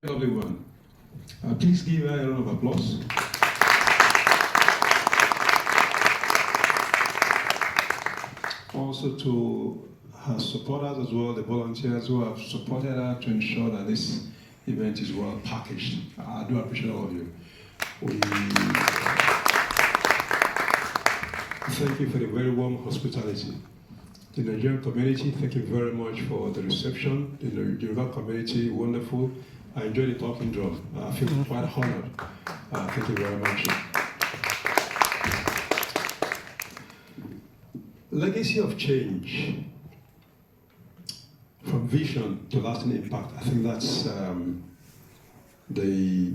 Lovely one. Please give her a round of applause. Also to her supporters as well, the volunteers who have supported her to ensure that this event is well packaged. I do appreciate all of you. Thank you for the very warm hospitality. The Nigerian community, thank you very much for the reception. The Yoruba community, wonderful. I enjoy the talking drum. I feel quite honored. Thank you very much. Legacy of change, from vision to lasting impact. I think that's the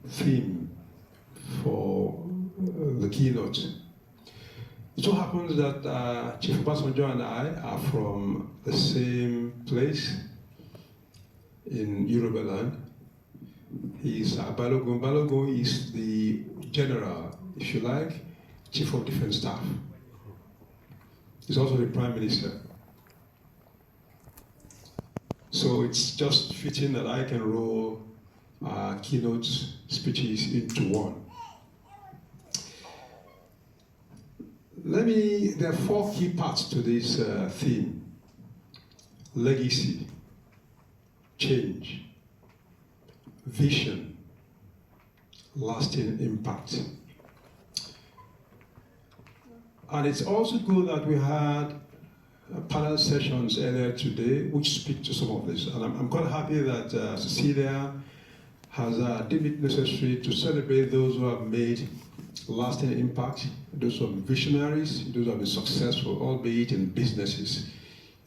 theme for the keynote. It so happens that Chief Obasanjo and I are from the same place in Yoruba land. He's Balogun. Balogun is the general, if you like, Chief of Defense Staff. He's also the Prime Minister. So it's just fitting that I can roll keynote speeches into one. There are four key parts to this theme: legacy, change, vision, lasting impact. And it's also good that we had panel sessions earlier today which speak to some of this. And I'm quite happy that Cecilia has deemed it necessary to celebrate those who have made lasting impact, those who are visionaries, those who have been successful, albeit in businesses,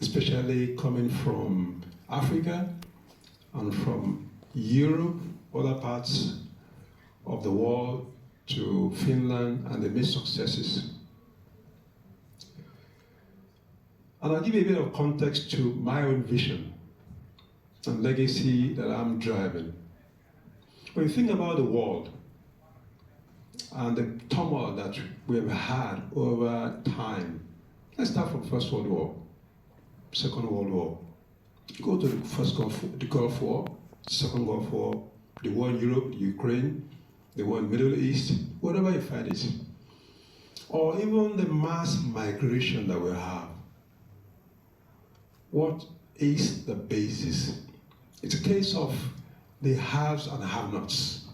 especially coming from Africa and from Europe, other parts of the world, to Finland, and they made successes. And I'll give you a bit of context to my own vision and legacy that I'm driving. When you think about the world and the turmoil that we have had over time, let's start from First World War, Second World War. Go to the Gulf War, Second Gulf War, the war in Europe, Ukraine, the war in the Middle East, whatever you find it. Or even the mass migration that we have. What is the basis? It's a case of the haves and have-nots,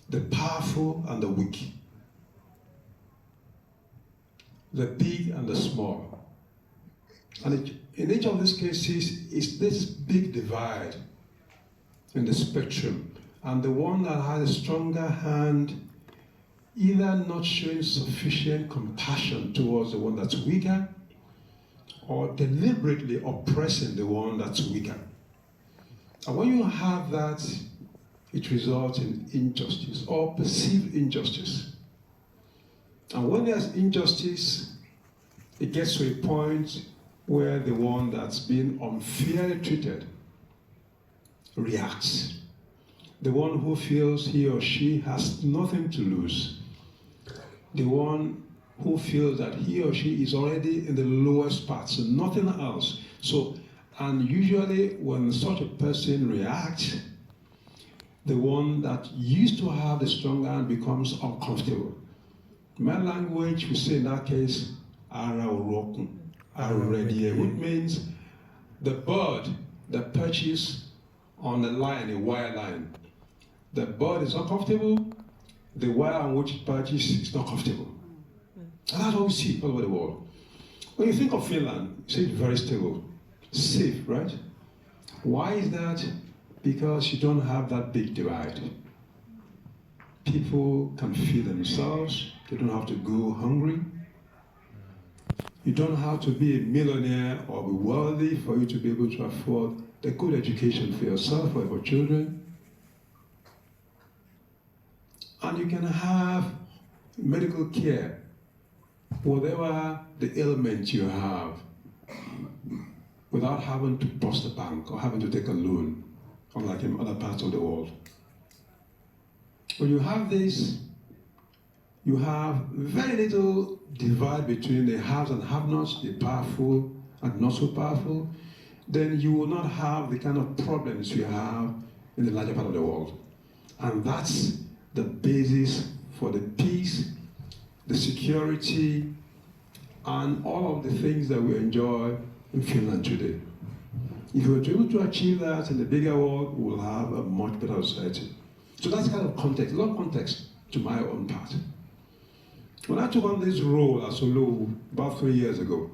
the powerful and the weak, the big and the small. And in each of these cases, it's this big divide in the spectrum, and the one that has a stronger hand either not showing sufficient compassion towards the one that's weaker, or deliberately oppressing the one that's weaker. And when you have that, it results in injustice or perceived injustice. And when there's injustice, it gets to a point where the one that's been unfairly treated reacts. The one who feels he or she has nothing to lose. The one who feels that he or she is already in the lowest part, so nothing else. And usually when such a person reacts, the one that used to have the strong hand becomes uncomfortable. My language, we say in that case, ara urokun, which means the bird that perches on a line, a wire line. The bird is not comfortable, the wire on which it perches is not comfortable. And that's what we see all over the world. When you think of Finland, you see it's very stable, safe, right? Why is that? Because you don't have that big divide. People can feed themselves, they don't have to go hungry. You don't have to be a millionaire or be wealthy for you to be able to afford a good education for yourself or for children. And you can have medical care, whatever the ailment you have, without having to bust a bank or having to take a loan, unlike in other parts of the world. When you have this, you have very little divide between the haves and have-nots, the powerful and not so powerful. then you will not have the kind of problems you have in the larger part of the world. And that's the basis for the peace, the security, and all of the things that we enjoy in Finland today. If we were able to achieve that in the bigger world, we will have a much better society. So that's kind of context, a lot of context to my own part. When I took on this role as Olowu about 3 years ago,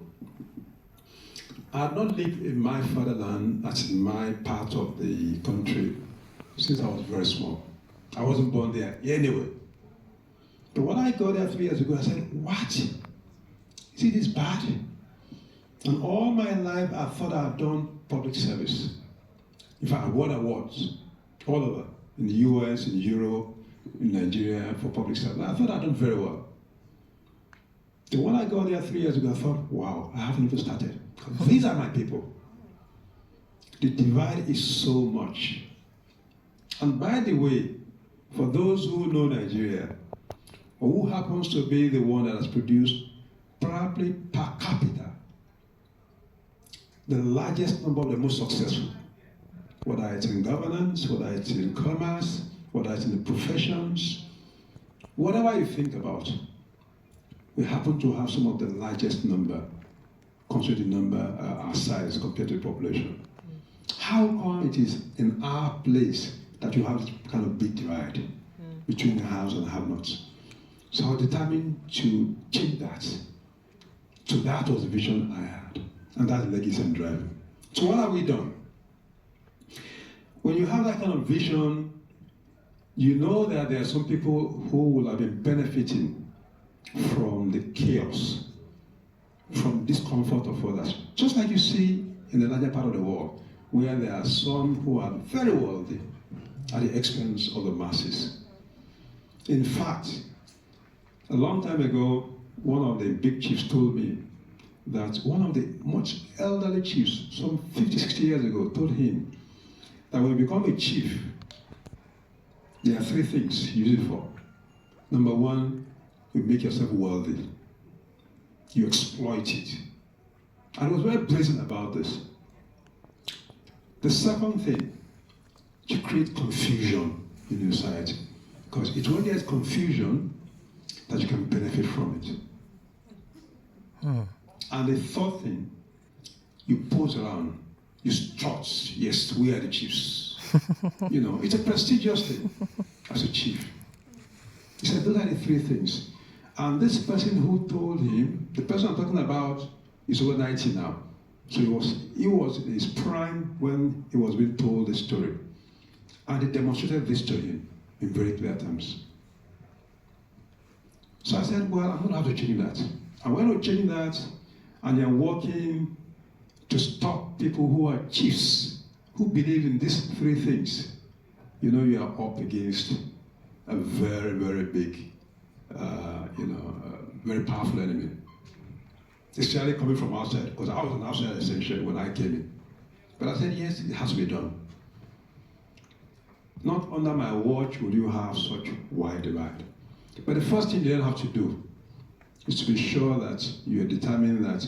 I had not lived in my fatherland, that's in my part of the country, since I was very small. I wasn't born there anyway. But when I got there 3 years ago, I said, what? Is it this bad? And all my life, I thought I had done public service. In fact, I won awards all over, in the US, in Europe, in Nigeria, for public service. I thought I'd done very well. Then when I got there 3 years ago, I thought, wow, I haven't even started. These are my people. The divide is so much. And by the way, for those who know Nigeria, or who happens to be the one that has produced probably per capita the largest number of the most successful, whether it's in governance, whether it's in commerce, whether it's in the professions, whatever you think about, we happen to have some of the largest number, considering the number, our size compared to the population. How come it is in our place that you have this kind of big divide between the haves and the have-nots? So I was determined to change that. So that was the vision I had, and that's the legacy I'm driving. So what have we done? When you have that kind of vision, you know that there are some people who will have been benefiting from the chaos, from discomfort of others. Just like you see in the larger part of the world, where there are some who are very wealthy at the expense of the masses. In fact, a long time ago, one of the big chiefs told me that one of the much elderly chiefs, some 50, 60 years ago, told him that when you become a chief, there are three things you use it for. Number one, you make yourself wealthy. You exploit it. And he was very brazen about this. The second thing, you create confusion in the society. Because it's when there's confusion that you can benefit from it. And the third thing, you pose around, you strut, yes, we are the chiefs. You know, it's a prestigious thing as a chief. He said, those are the three things. And this person who told him, the person I'm talking about is over 90 now. So he was in his prime when he was being told the story. And he demonstrated this to him in very clear terms. So I said, well, I'm going to have to change that. And when we're changing that, and you're working to stop people who are chiefs, who believe in these three things, you know you are up against a very, very big, very powerful enemy. Especially coming from outside, because I was an outsider essentially when I came in. But I said, yes, it has to be done. Not under my watch will you have such wide divide. But the first thing you don't have to do is to be sure that you are determined that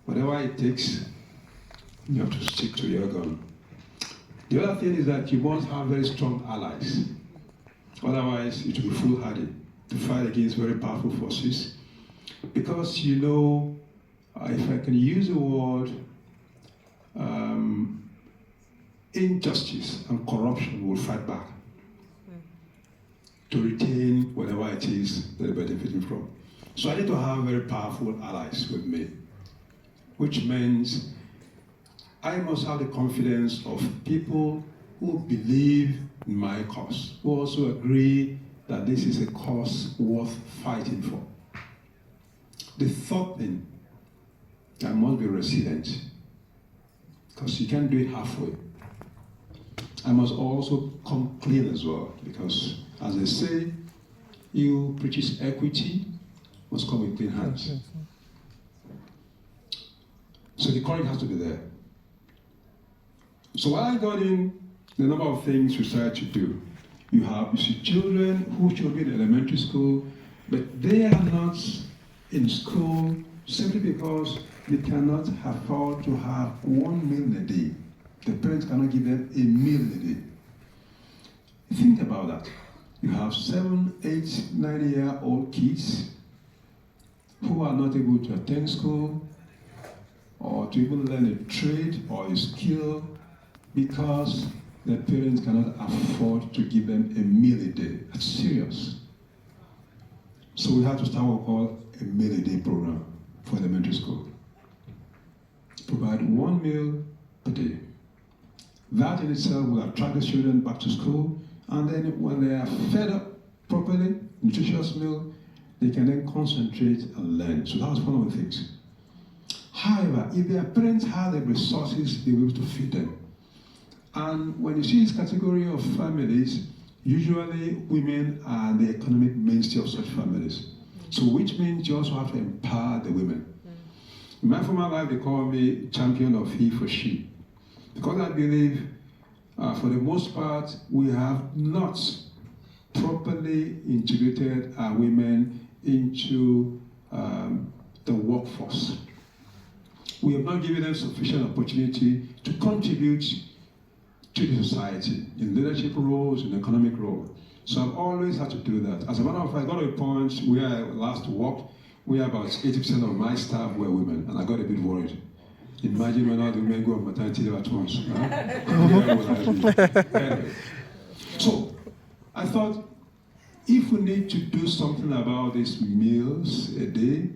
whatever it takes, you have to stick to your gun. The other thing is that you must have very strong allies. Otherwise, it will be foolhardy to fight against very powerful forces. Because, you know, if I can use the word, injustice and corruption will fight back to retain whatever it is that they're benefiting from. So I need to have very powerful allies with me, which means I must have the confidence of people who believe in my cause, who also agree that this is a cause worth fighting for. The third thing, I must be resilient, because you can't do it halfway. I must also come clean as well, because as they say, he who preaches equity must come with clean hands. So the courage has to be there. So while I got in, the number of things we started to do. You see children who should be in elementary school, but they are not in school simply because they cannot afford to have 1 meal a day. The parents cannot give them a meal a day. Think about that. You have 7, 8, 9-year-old kids who are not able to attend school or to even learn a trade or a skill because their parents cannot afford to give them a meal a day. That's serious. So we have to start what we call a meal a day program for elementary school. Provide 1 meal per day. That in itself will attract the children back to school, and then when they are fed up properly, nutritious meal, they can then concentrate and learn. So that was one of the things. However, if their parents have the resources, they will be able to feed them. And when you see this category of families, usually women are the economic mainstay of such families. So which means you also have to empower the women. In my former life, they call me champion of he for she. Because I believe, for the most part, we have not properly integrated our women into the workforce. We have not given them sufficient opportunity to contribute to the society in leadership roles, in economic roles. So I've always had to do that. As a matter of fact, I got to a point where I last worked, where about 80% of my staff were women, and I got a bit worried. Imagine when all the women go on maternity leave at once. Anyway. So I thought, if we need to do something about these meals a day,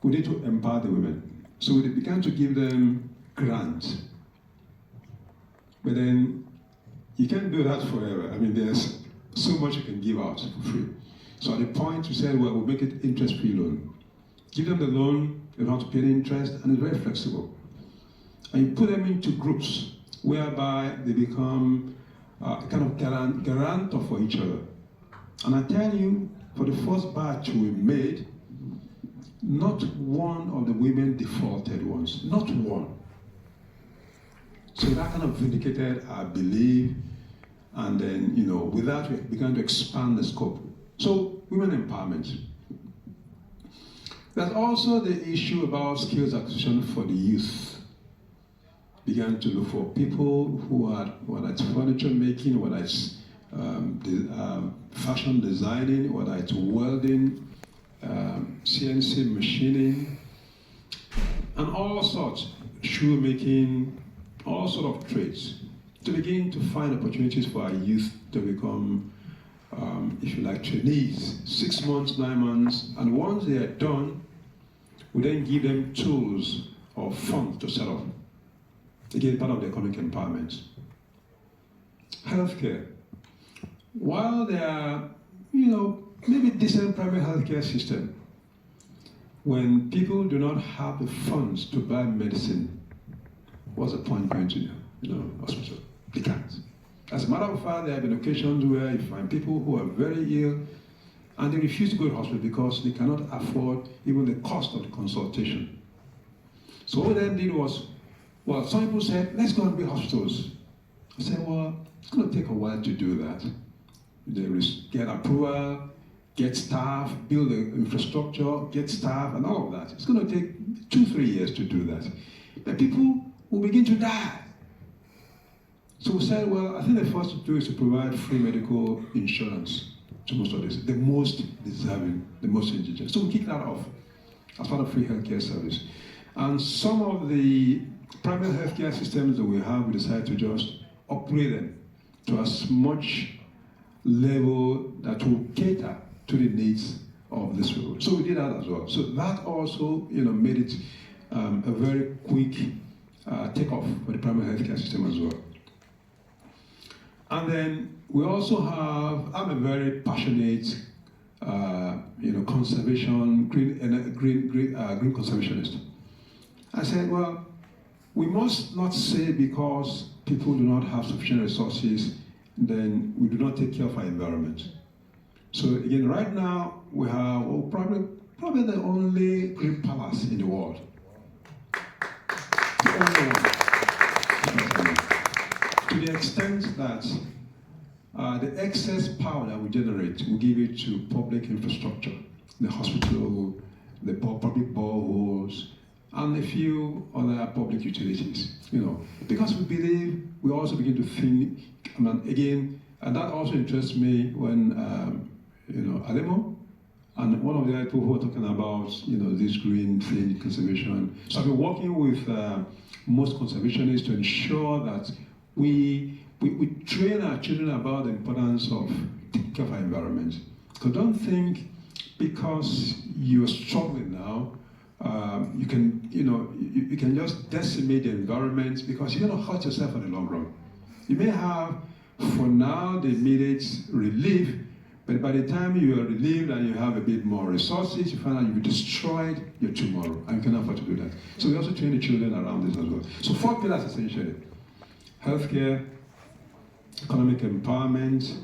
we need to empower the women. So we began to give them grants. But then you can't do that forever. I mean, there's so much you can give out for free. So at the point we said, well, we'll make it interest-free loan. Give them the loan, they don't have to pay the interest, and it's very flexible. And you put them into groups whereby they become kind of guarantor for each other. And I tell you, for the first batch we made, not one of the women defaulted once, not one. So that kind of vindicated our belief, and then, with that we began to expand the scope. So, women empowerment. There's also the issue about skills acquisition for the youth. Began to look for people who are, whether it's furniture making, whether it's fashion designing, whether it's welding, CNC machining, and all sorts, shoe making, all sort of trades, to begin to find opportunities for our youth to become, if you like, trainees, 6 months, 9 months, and once they are done, we then give them tools or funds to set up. Again, part of the economic empowerment. Healthcare. While there are, maybe decent private healthcare system, when people do not have the funds to buy medicine, what's the point going to hospital? They can't. As a matter of fact, there have been occasions where you find people who are very ill and they refuse to go to hospital because they cannot afford even the cost of the consultation. So what we then did was, well, some people said, let's go and build hospitals. I said, well, it's going to take a while to do that. They get approval, get staff, build the infrastructure, get staff, and all of that. It's going to take 2-3 years to do that. But people will begin to die. So we said, well, I think the first to do is to provide free medical insurance to most of this, the most deserving, the most indigent. So we kicked that off as part of free healthcare service. And some of the private healthcare systems that we have, we decided to just upgrade them to as much level that will cater to the needs of this people. So we did that as well. So that also, made it a very quick takeoff for the primary healthcare system as well. And then we also have, I'm a very passionate, conservation, green conservationist. I said, well, we must not say because people do not have sufficient resources, then we do not take care of our environment. So again, right now, we have probably the only green palace in the world. The only one. To the extent that the excess power that we generate, we give it to public infrastructure, the hospital, the public boreholes, and a few other public utilities, because we believe, we also begin to think, again, and that also interests me when, Alemo, and one of the other people who are talking about, this green thing, conservation. So I've been working with most conservationists to ensure that we train our children about the importance of taking care of our environment. Because don't think because you're struggling now, you can just decimate the environment, because you're going to hurt yourself in the long run. You may have, for now, the immediate relief, but by the time you are relieved and you have a bit more resources, you find out you've destroyed your tomorrow, and you can afford to do that. So we also train the children around this as well. So 4 pillars essentially: healthcare, economic empowerment,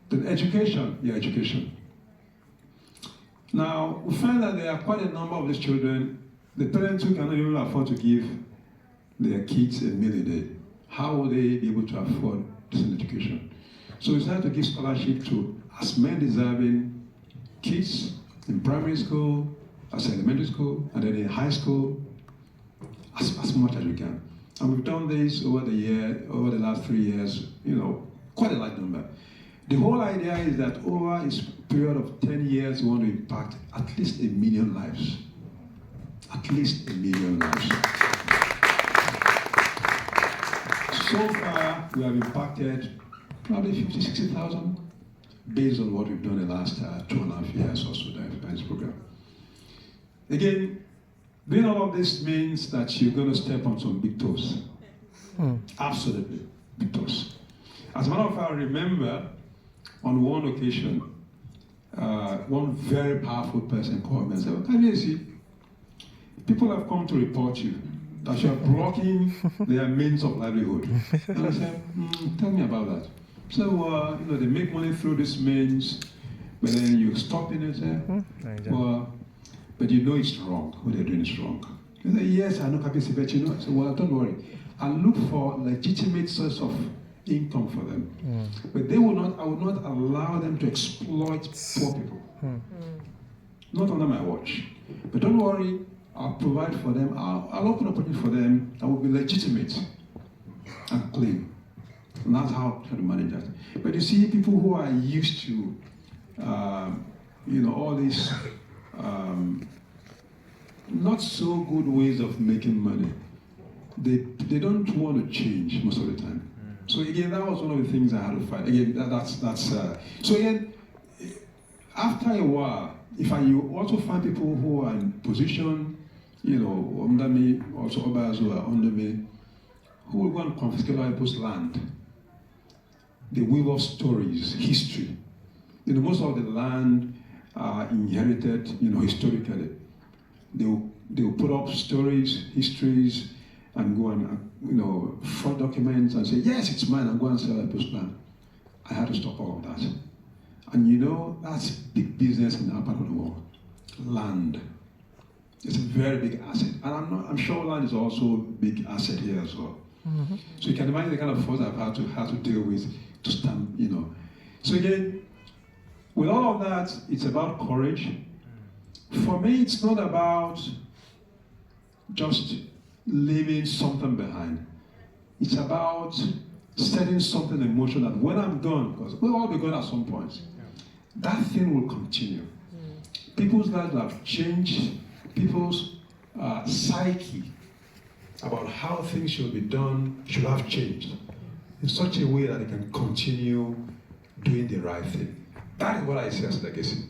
then education, education. Now, we find that there are quite a number of these children, the parents who cannot even afford to give their kids a meal a day. How will they be able to afford decent education? So we decided to give scholarship to as many deserving kids in primary school, as elementary school, and then in high school, as much as we can. And we've done this over the last 3 years, quite a large number. The whole idea is that over a period of 10 years, we want to impact at least 1 million lives. At least 1 million lives. So far, we have impacted probably 50,000, 60,000, based on what we've done in the last 2.5 years or so in this program. Again, doing all of this means that you're going to step on some big toes. Absolutely, big toes. As a matter of fact, I remember on one occasion, one very powerful person called me and said, "Can you see, people have come to report you that you are blocking their means of livelihood." And I said, "Tell me about that." So, they make money through this means, but then you stop in and say, but it's wrong. What they're doing is wrong. You say, "Yes, I know, but I said, well, don't worry. I'll look for legitimate source of income for them. But I will not allow them to exploit poor people. Not under my watch. But don't worry, I'll provide for them. I'll open a opportunity for them that will be legitimate and clean." And that's how to manage that. But you see, people who are used to, all these not so good ways of making money, they don't want to change most of the time. So again, that was one of the things I had to fight. Again, so again, after a while, you also find people who are in position, under me, also others who are under me, who will go and confiscate other people's land. They weave up stories, history. Most of the land inherited, historically. They will put up stories, histories, and go and, fraud documents and say, "Yes, it's mine," and go and sell a people's land. I had to stop all of that. And that's big business in our part of the world. Land. It's a very big asset. And I'm sure land is also a big asset here as well. So you can imagine the kind of force I've had to deal with to stand, So again, with all of that, it's about courage. For me, it's not about just leaving something behind. It's about setting something in motion that when I'm gone, because we'll all be gone at some point, that thing will continue. People's lives have changed, people's psyche about how things should be done should have changed in such a way that they can continue doing the right thing. That is what I see as legacy.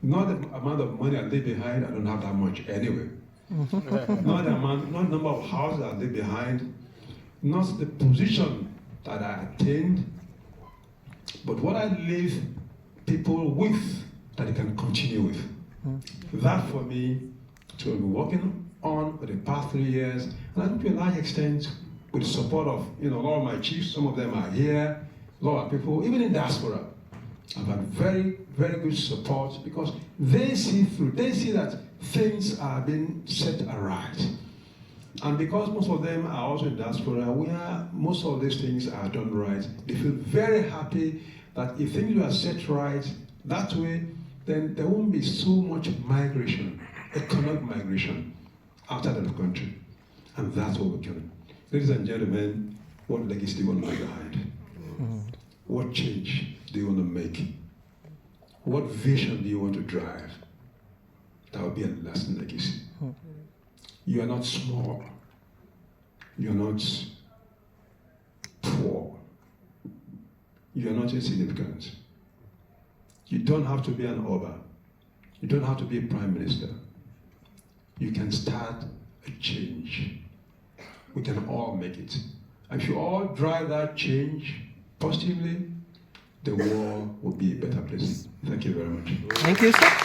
Not the amount of money I leave behind, I don't have that much anyway. Not the number of houses I leave behind, not the position that I attained, but what I leave people with that they can continue with. That for me, to have been working on for the past 3 years, and I think to a large extent with the support of a lot of my chiefs, some of them are here, a lot of people, even in diaspora. I've had very, very good support because they see that things are being set aright. And because most of them are also in diaspora, where most of these things are done right, they feel very happy that if things are set right, that way then there won't be so much migration, economic migration, outside of the country. And that's what we're doing. Ladies and gentlemen, what legacy do you want to leave behind? What change do you want to make? What vision do you want to drive? That will be a lasting legacy. You are not small. You are not poor. You are not insignificant. You don't have to be an Oba. You don't have to be a prime minister. You can start a change. We can all make it. And if you all drive that change positively, the world will be a better place. Thank you very much. Thank you, sir.